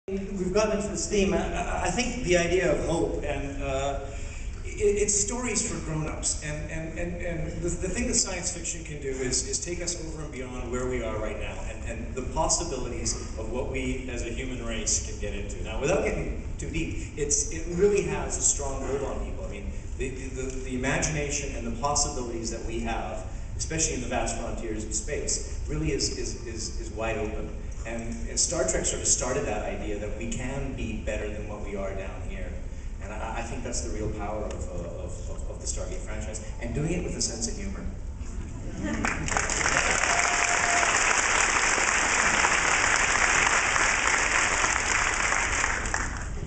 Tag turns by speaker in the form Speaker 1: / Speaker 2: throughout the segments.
Speaker 1: We've gotten into this theme. I think the idea of hope and it's stories for grown-ups, and the thing that science fiction can do is take us over and beyond where we are right now, and the possibilities of what we as a human race can get into. Now, without getting too deep, it really has a strong hold on people. I mean, the imagination and the possibilities that we have, especially in the vast frontiers of space, really is wide open. And Star Trek sort of started that idea that we can be better than what we are down here. And I think that's the real power of the Stargate franchise, and doing it with a sense of humor.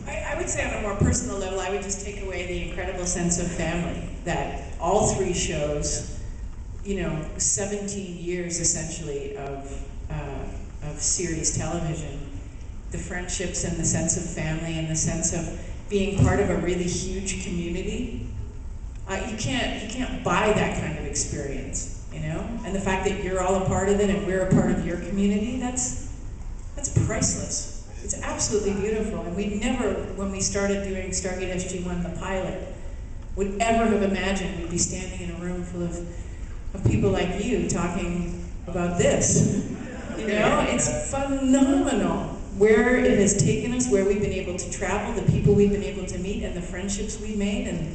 Speaker 2: I would say on a more personal level, I would just take away the incredible sense of family that all three shows, 17 years essentially of series television, the friendships and the sense of family and the sense of being part of a really huge community. You can't buy that kind of experience, And the fact that you're all a part of it and we're a part of your community, that's priceless. It's absolutely beautiful. And we never, when we started doing Stargate SG-1, the pilot, would ever have imagined we'd be standing in a room full of people like you talking about this. It's phenomenal where it has taken us, where we've been able to travel, the people we've been able to meet, and the friendships we've made, and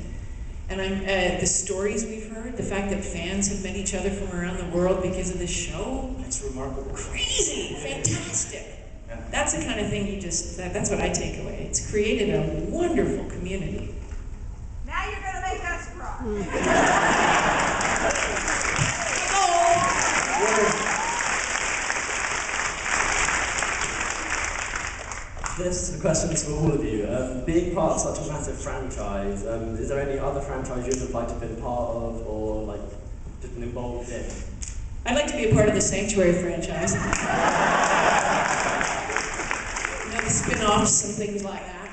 Speaker 2: the stories we've heard, the fact that fans have met each other from around the world because of the show.
Speaker 1: It's remarkable.
Speaker 2: Crazy, fantastic. Yeah. That's the kind of thing that's what I take away. It's created a wonderful community.
Speaker 3: Now you're going to make us cry.
Speaker 4: This question is for all of you. Being part of such a massive franchise, is there any other franchise you'd have liked to have been part of, or just been involved in?
Speaker 2: I'd like to be a part of the Sanctuary franchise. The spin-offs and things like that.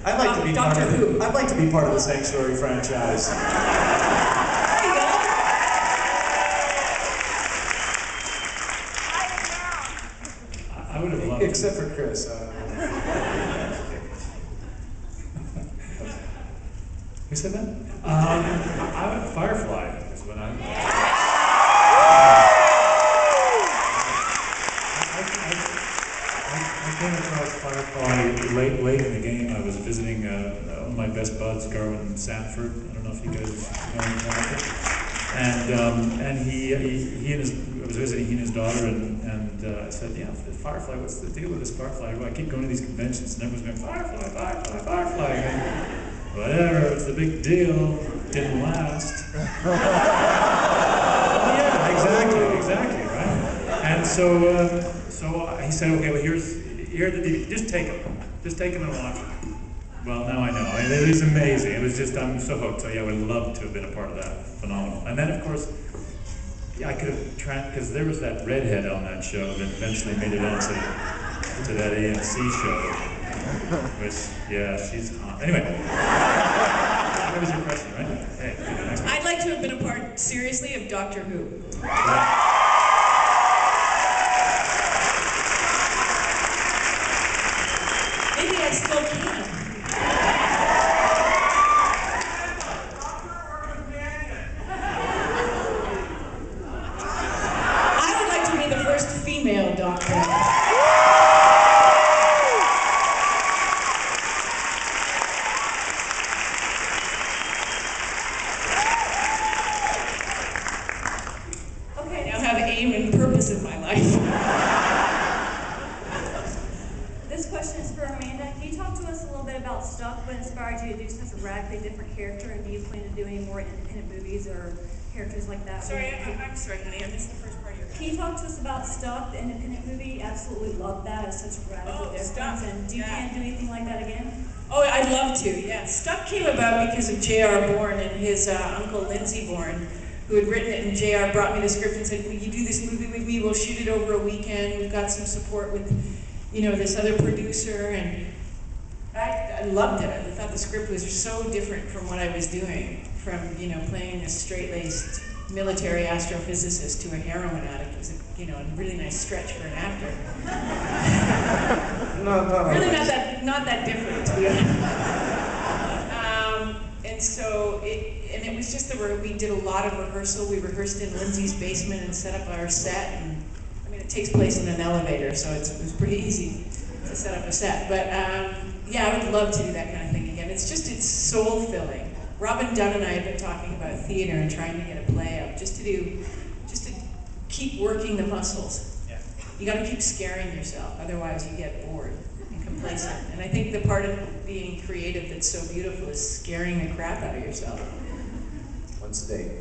Speaker 1: I'd like to be
Speaker 2: Doctor Who.
Speaker 1: I'd like to be part of the Sanctuary franchise.
Speaker 5: I would have loved
Speaker 1: Except for Chris.
Speaker 5: Who said that? I would Firefly is when I came across Firefly late in the game. I was visiting one of my best buds, Garwin Sanford. I don't know if you guys know him. And he and his, I was visiting he and his daughter, and I said, yeah, Firefly, what's the deal with this Firefly? Well, I keep going to these conventions, and everyone's going, Firefly, Firefly, Firefly. And, whatever, it's the big deal. Didn't last. Yeah, exactly, right? And so he said, okay, well, here are the DVD. Just take them and watch it. Well, now I know. It was amazing. It was just, I'm so hooked. So yeah, I would love to have been a part of that. Phenomenal. And then, of course, yeah, I could have tried, because there was that redhead on that show that eventually made it onto that AMC show. Which, yeah, she's hot. Anyway, that was your question, right? Hey, next one.
Speaker 2: I'd like to have been a part, seriously, of Doctor Who. Maybe I still can. I would like to be the first female doctor. Aim and purpose in my life.
Speaker 3: This question is for Amanda. Can you talk to us a little bit about Stuck? What inspired you to do such a radically different character, and do you plan to do any more independent movies or characters like that?
Speaker 2: Sorry, I'm sorry, honey, I missed the first part of your question.
Speaker 3: Can you talk to us about Stuck, the independent movie? Absolutely love that. It's such a radical difference. And do you plan to do anything like that again?
Speaker 2: Oh, I'd love to, yeah. Stuck came about because of J.R. Bourne and his uncle Lindsay Bourne, who had written it, and J.R. brought me the script and said, will you do this movie with me? We'll shoot it over a weekend. We've got some support with, this other producer, and I loved it. I thought the script was so different from what I was doing, from, playing a straight-laced, military astrophysicist to a heroin addict was a, you know, a really nice stretch for an actor. Really not that different, to be honest. And so it was just we did a lot of rehearsal. We rehearsed in Lindsay's basement and set up our set. And I mean, it takes place in an elevator, so it was pretty easy to set up a set. But yeah, I would love to do that kind of thing again. It's soul filling. Robin Dunn and I have been talking about theater and trying to get a play up, just to keep working the muscles.
Speaker 1: Yeah.
Speaker 2: You got to keep scaring yourself, otherwise you get bored and complacent. And I think the part of being creative that's so beautiful is scaring the crap out of yourself.
Speaker 1: Once a day.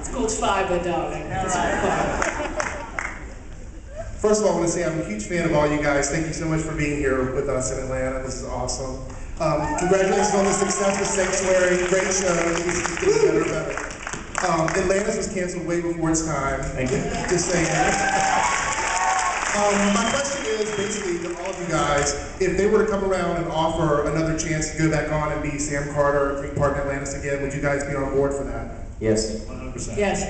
Speaker 2: It's called Fiber, darling. It's Fiber.
Speaker 6: First of all, I want to say I'm a huge fan of all you guys. Thank you so much for being here with us in Atlanta. This is awesome. Congratulations on the success of Sanctuary. Great show. It's just getting better and better. Atlantis was canceled way before its time.
Speaker 1: Thank you.
Speaker 6: Just saying. My question is basically to all of you guys, if they were to come around and offer another chance to go back on and be Sam Carter or take part in Atlantis again, would you guys be on board for that?
Speaker 1: Yes.
Speaker 5: 100%.
Speaker 2: Yes.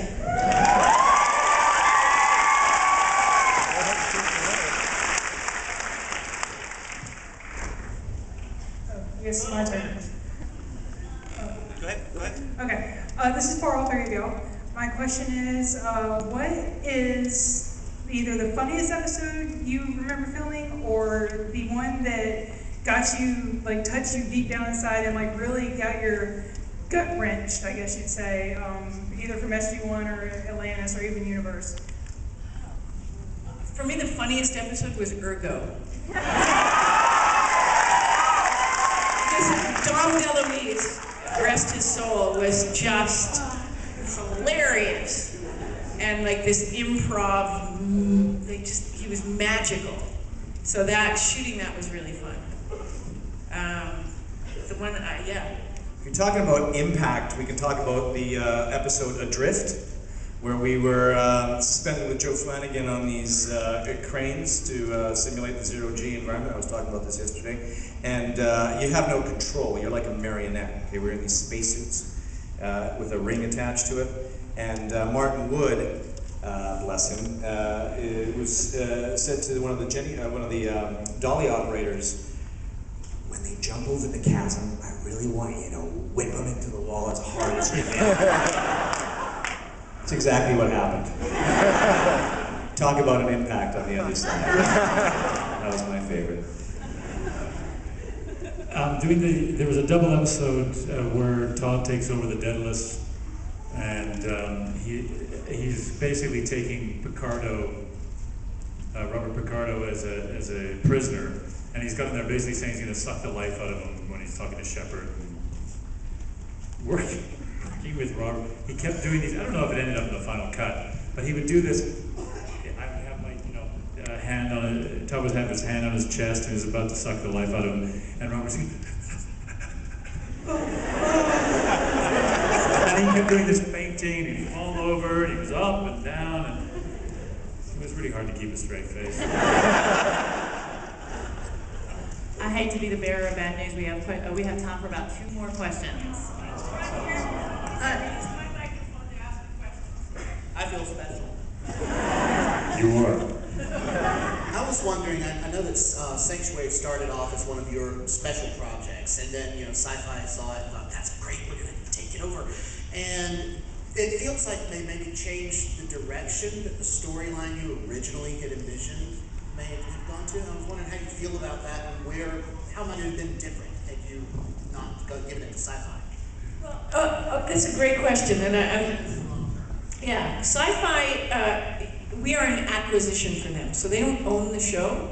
Speaker 7: Yes, my turn.
Speaker 1: Go ahead.
Speaker 7: Okay, this is for all three of y'all. My question is, what is either the funniest episode you remember filming, or the one that got you, like, touched you deep down inside and, like, really got your gut wrenched, I guess you'd say, either from SG-1 or Atlantis or even Universe?
Speaker 2: For me, the funniest episode was Ergo. Dom DeLuise, rest his soul, was just hilarious. And like this improv, he was magical. So shooting that was really fun. The one, yeah.
Speaker 1: If you're talking about impact, we can talk about the episode Adrift, where we were suspended with Joe Flanagan on these cranes to simulate the zero-G environment. I was talking about this yesterday. And you have no control. You're like a marionette. Okay, we're in these spacesuits with a ring attached to it. And Martin Wood, bless him, said to one of the dolly operators, when they jump over the chasm, I really want you to whip them into the wall as hard as you can. That's exactly what happened. Talk about an impact on the other side. That was my favorite.
Speaker 5: There was a double episode where Todd takes over the Daedalus, and he's basically taking Robert Picardo as a prisoner, and he's got him there basically saying he's going to suck the life out of him when he's talking to Shepard. Working with Robert, he kept doing these. I don't know if it ended up in the final cut, but he would do this. I would have my, hand on it. Todd would have his hand on his chest, and he was about to suck the life out of him, and Robert's and he kept doing this fainting, and he'd fall over, and he was up and down, and it was really hard to keep a straight face.
Speaker 8: I hate to be the bearer of bad news. We have time for about 2 more questions.
Speaker 9: I feel special.
Speaker 5: You are.
Speaker 9: I was wondering, I know that Sanctuary started off as one of your special projects, and then, Sci-Fi saw it and thought, that's great, we're going to take it over. And it feels like they maybe changed the direction that the storyline you originally had envisioned may have gone to. I was wondering how you feel about that, and how might it have been different had you not given it to Sci-Fi?
Speaker 2: Well, that's a great question, and yeah, Sci-Fi, we are an acquisition for them, so they don't own the show,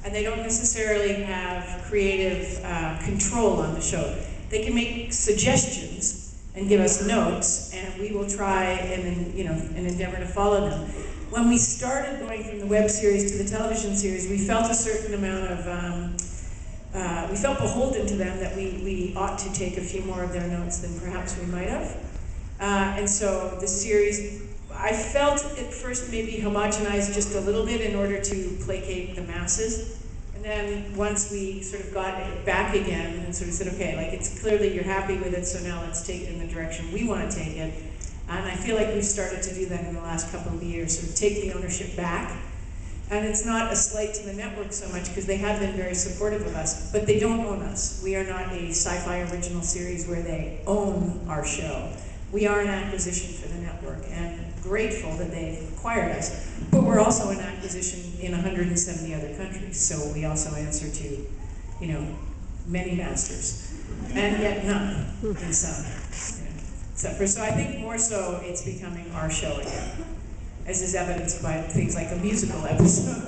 Speaker 2: and they don't necessarily have creative control on the show. They can make suggestions and give us notes, and we will try and endeavor to follow them. When we started going from the web series to the television series, we felt a certain amount of, we felt beholden to them, that we ought to take a few more of their notes than perhaps we might have. And so the series, I felt at first maybe homogenized just a little bit in order to placate the masses. And then once we sort of got it back again and sort of said, okay, like it's clearly you're happy with it, so now let's take it in the direction we want to take it. And I feel like we've started to do that in the last couple of years, sort of take the ownership back. And it's not a slight to the network so much because they have been very supportive of us, but they don't own us. We are not a sci-fi original series where they own our show. We are an acquisition for the network and grateful that they've acquired us. But we're also an acquisition in 170 other countries, so we also answer to, you know, many masters, and yet none in some. So I think more so it's becoming our show again, as is evidenced by things like a musical episode.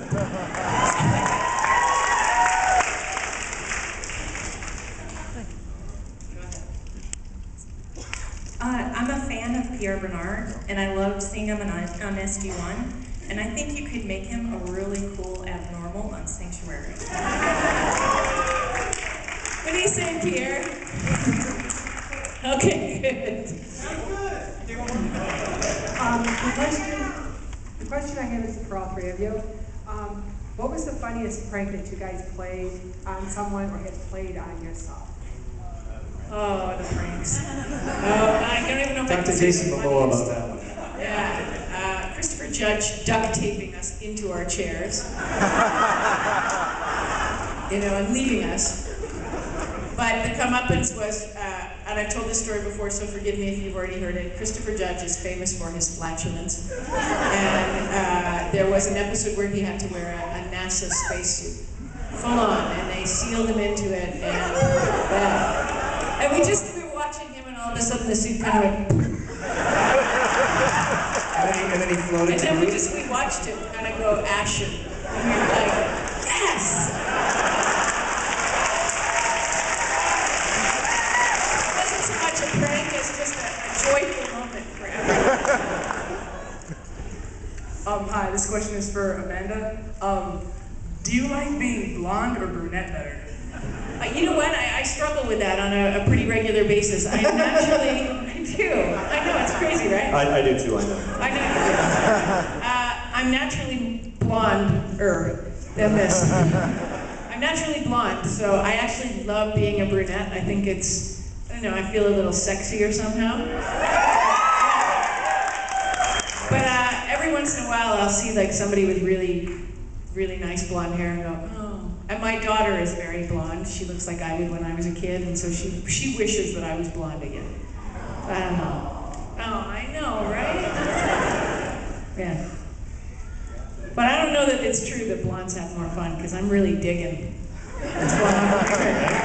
Speaker 10: I'm a fan of Pierre Bernard, and I loved seeing him on SG-1, and I think you could make him a really cool abnormal on Sanctuary.
Speaker 2: What do you say, Pierre? Okay, good.
Speaker 11: The question I have is for all three of you. What was the funniest prank that you guys played on someone or had played on yourself?
Speaker 2: Oh, the pranks. I don't even know if I
Speaker 5: Talk
Speaker 2: can
Speaker 5: to
Speaker 2: say
Speaker 5: Jason
Speaker 2: the
Speaker 5: Momoa about
Speaker 2: funniest.
Speaker 5: that one.
Speaker 2: Yeah, Christopher Judge duct taping us into our chairs. You know, and leaving us. But the comeuppance was, and I've told this story before, so forgive me if you've already heard it. Christopher Judge is famous for his flatulence. And there was an episode where he had to wear a NASA spacesuit, full on, and they sealed him into it. And we were watching him, and all of a sudden the suit kind of went.
Speaker 1: And then he floated
Speaker 2: And
Speaker 1: to
Speaker 2: then
Speaker 1: the
Speaker 2: we
Speaker 1: roof.
Speaker 2: watched him kind of go ashen. And we were like, yes! It wasn't so much a prank as just a joyful moment for everyone.
Speaker 12: Hi, this question is for Amanda. Do you like being blonde or brunette better?
Speaker 2: You know what? I struggle with that on a pretty regular basis. I do. I know, it's crazy, right?
Speaker 4: I do too, I know.
Speaker 2: I know you do. I'm naturally blonder than this. I'm naturally blonde, so I actually love being a brunette. I think it's, I don't know, I feel a little sexier somehow. But every once in a while I'll see like somebody with really, really nice blonde hair and go, oh. And my daughter is very blonde. She looks like I did when I was a kid, and so she wishes that I was blonde again. I don't know. Oh, I know, right? Yeah. But I don't know that it's true that blondes have more fun, because I'm really digging what's going on over here.